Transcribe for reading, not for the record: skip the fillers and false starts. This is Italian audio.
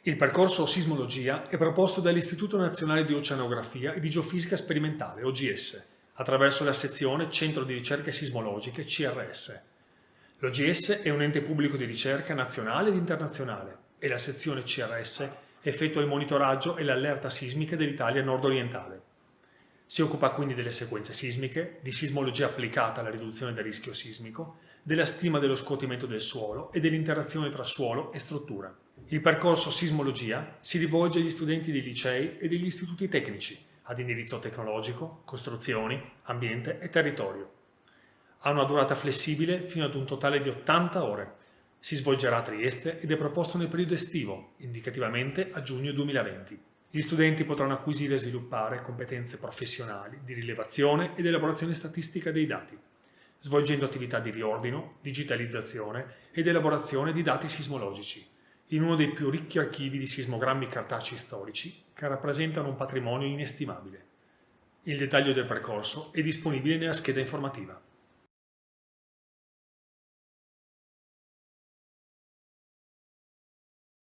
Il percorso Sismologia è proposto dall'Istituto Nazionale di Oceanografia e di Geofisica Sperimentale, OGS, attraverso la sezione Centro di Ricerche Sismologiche, CRS. L'OGS è un ente pubblico di ricerca nazionale ed internazionale e la sezione CRS effettua il monitoraggio e l'allerta sismica dell'Italia nord-orientale. Si occupa quindi delle sequenze sismiche, di sismologia applicata alla riduzione del rischio sismico, della stima dello scuotimento del suolo e dell'interazione tra suolo e struttura. Il percorso Sismologia si rivolge agli studenti dei licei e degli istituti tecnici, ad indirizzo tecnologico, costruzioni, ambiente e territorio. Ha una durata flessibile fino ad un totale di 80 ore. Si svolgerà a Trieste ed è proposto nel periodo estivo, indicativamente a giugno 2020. Gli studenti potranno acquisire e sviluppare competenze professionali di rilevazione ed elaborazione statistica dei dati, svolgendo attività di riordino, digitalizzazione ed elaborazione di dati sismologici, in uno dei più ricchi archivi di sismogrammi cartacei storici che rappresentano un patrimonio inestimabile. Il dettaglio del percorso è disponibile nella scheda informativa.